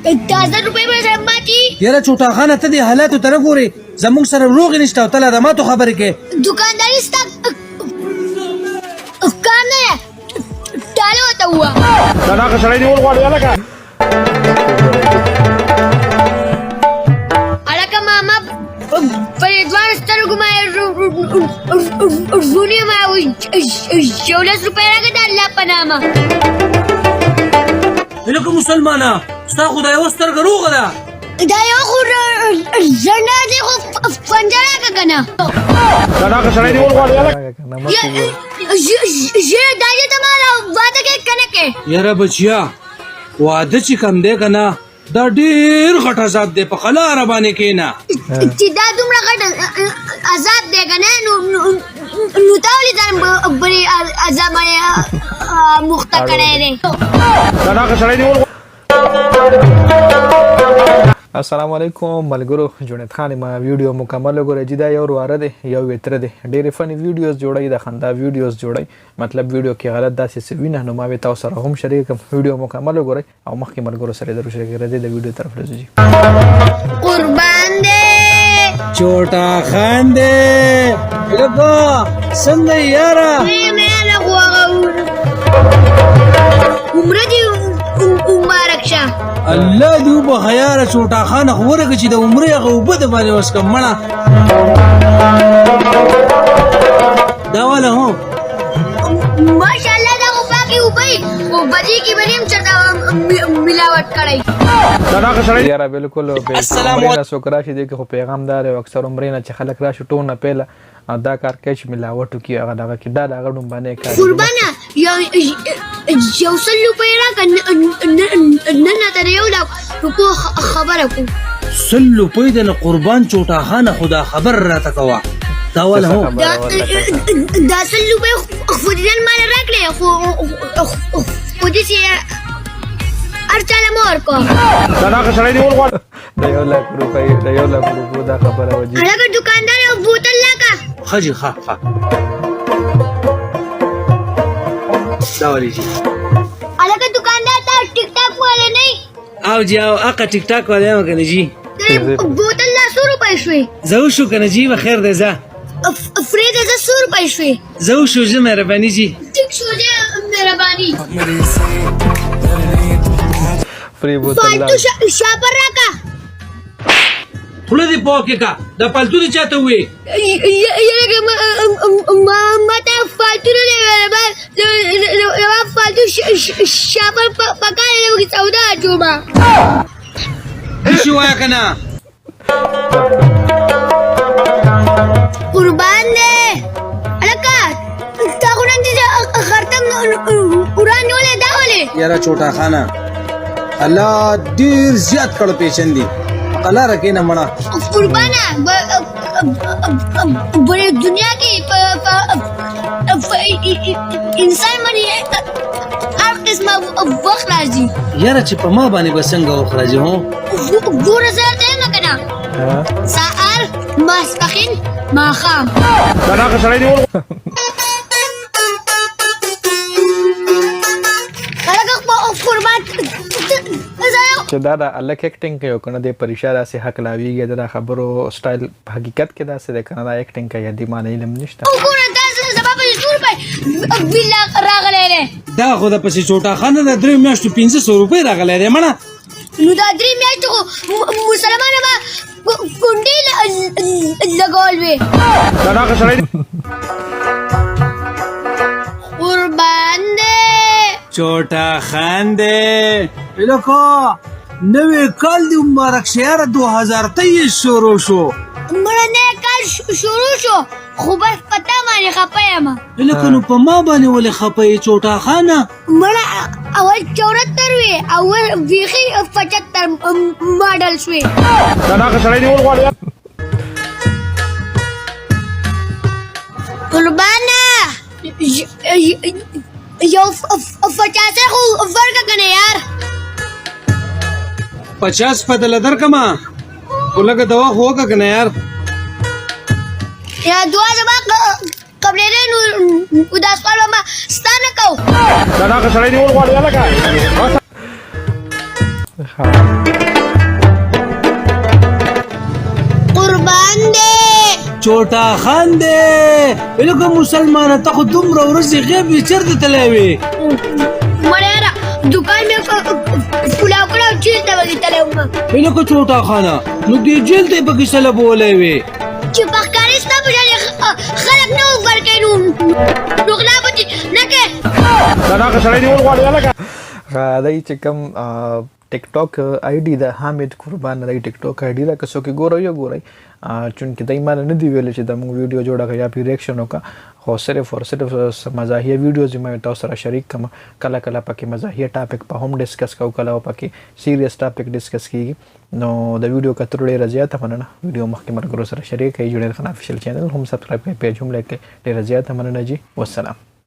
1000 روپۍ به سره ماتي. یاره چوټا خانه ته دې حالاتو ته نه ګورې زموږ سره روغې نشته او ته لا د ماتو خبرې کوې. دوکانداري ستا کار نه دی ډاله ورته ووایه. دا دغه سړی نیول غواړي هلکه. هلکه ماما په دې دواړو سترګو باندې ژوند یم او 11 روپۍ راکړه د الله په نامه. لکه مسلمانه ستا خو دا یوه سترګه روغه ده. دا یو خو زنده دی خو پنجه راکړه که نه. دا دغه سړی نیول غواړي هلکه. ژېړه دایې ته ماله واده کوې که نه کوې؟ یاره بچیا واده چې کم دی که نه دا ډېر غټ عذاب دی په قلاره باندې کښېنه. چې دا دومره غټ عذاب دی که نه نو تا ولې ځان بلې عذاب باندې مخته کړی دی؟ دا دغه سړی نیول غواړي. السلام علیکم ملګرو. جنید خان ما ویډیو مکمل وګورئ. چې دا یو ورواره دی یو وتره دی ډېرې فني ویډیوز جوړوي د خندا ویډیوز جوړوي مطلب ویډیو کې غلط داسې څه وینه نو ما به تاسو سره هم شریک کړم. ویډیو مکمل وګورئ او مخکې ملګرو سره درو شریک کړئ د ویډیو طرف راځي. قربان دی چوټا خان دی لکه څنګه یاره مېله غواغه عمره دې مبارک شه. الله دې وبخه یاره چوټا خانه خو ورکړه چې د عمرې هغه اوبه د باندې وڅکم مړه دا واله هو ماشاءالله دا خو پاکې اوبه وي خو بدې کې به هم چېرته ملاوټ کړی. دا دغه سړی یاره بالکل عمرې نه څوک راشي دی کې خو پیغام دار او اکثر عمرې نه چې خلک راشي ټول نه پیله دا کار کوي چې ملاوټ وکړي هغه دغه کې دا د هغه ډومبانې کار قربانه یو 100 روپۍ راکړه نن راته د 1 روپو خبره کړو. 100 روپۍ د نه قربان چوټا خانه خو دا خبر راته کوه دا واله هو دا 100 روپۍ خو دې نن ماله راکړې خو داسې هر چا له مه ورکوه. دا دغه سړی نیول غواړي. د 1 لک روپۍ د 1 لک روپو دا خبره وجي. هلکه دوکاندار یو بوتل راکړه. ښه جي ښه دا ولې جي هلکه دوکاندار تا ټیک ټاک والا نه یې؟ او جي او اقا ټیک ټاک والا یم که نه جي بوتل لا 100 روپۍ شوې. زه وشو که نه جي بخیر دی ځه فرې ته زه 100 روپۍ شوې. زه وشو ژه مهرباني جي ټیک شو دی مهرباني. فری بوتل فالتو شاپر راکړه. خوله دې پاکې که دا پالتو دې چاته ووې یلکه ما ته فالتو نه دی ویلی یوه فالتو شاپر پکار دی وکړي سودا اچومه هېڅ ووایه که نه قربان دی هلکه تا خو نن دې خرطم وران نیولی دا ولې؟ یاره چوټا خانه الله ډېر زیات کړه پیچندي قلاره کښېنه مړه قربانه بلې دنیا کې انسان باندې هر قسمه وخت راځي. یاره چې په ما باندې به څنګه وخت راځي هو ګوره زه درته یم که نه سهار ماسپښین ماښام. دا دغه سړی نیول قربان چې دا د الک اکټینګ کوي او کنه د پریشا داسې حق لاویږي د خبرو سټایل په حقیقت کې داسې د کنه دا اکټینګ کوي د معنی علم نشته. وګوره دا زما په 100 روپۍ بل راغلی دی. دا خو د پسې چوټا خانه د 3 میاشتو 500 روپۍ راغلی دی مړه. نو دا 3 میاشتې خو مسلمانه به کونډې لګول وې. دا دغه سړی قربان دی چوټا خان دی لکه نوی کال دی مبارک شه یاره 2023 شروع شو مړه نوی کال شروع شو خو بس په تا باندې خفه یم. لکه نو په ما باندې ولې خفه یې چوټا خانه؟ مړه اول 74 وې اول بیخي 75 ماډل شوې. دا دغه سړی نیول غواړي. قربانه یو 50 خو ورکه که نه یار 50 په دله درکمه خو لږه دوا خو وکړه که نه یار یا دعا زما قبلېدی نو دا سوال به ما ستا نه کوو. دا دغه سړی نیول غواړي هلکه. قربان دې چوټا خان دې لکه مسلمانه ته خو دومره ورځې غیب وي چېرته تللی وې مړه یاره دکان مې کلاو کړه او چېرته به دې تللی وم لکه چوټا خانه نو دې جیل ته یې پکې سلبولی وې چې په ښکاري ستا په شان خلک نه وفر کوي نو غلا به دې نه کوې دا ناکه سړی نیول غواړي هلکه دی چې کوم ټیک ټاک آی ډي د حامد قربان دی ټیک ټاک آی ډي ده که څوک یې ګورئ یا ګورئ چونکې دی ماله نه دي ویلی چې زموږ ویډیو جوړه کړه یا پې ریاکشن وکړه خو صرف اور صرف مزاحیه ویډیوز ما تاسو سره شریک کړم کله کله پکې مزاحیه ټاپک په هم ډسکس کوو کله پکې سیریس ټاپک ډسکس کیږي نو د ویډیو کتلو ډېره زیاته مننه ویډیو مخکې ملګرو سره شریک کړئ جنید خان افیشیل چینل هم سبسکرایب کړئ پیج هم لایک کړئ ډېره زیاته مننه جی والسلام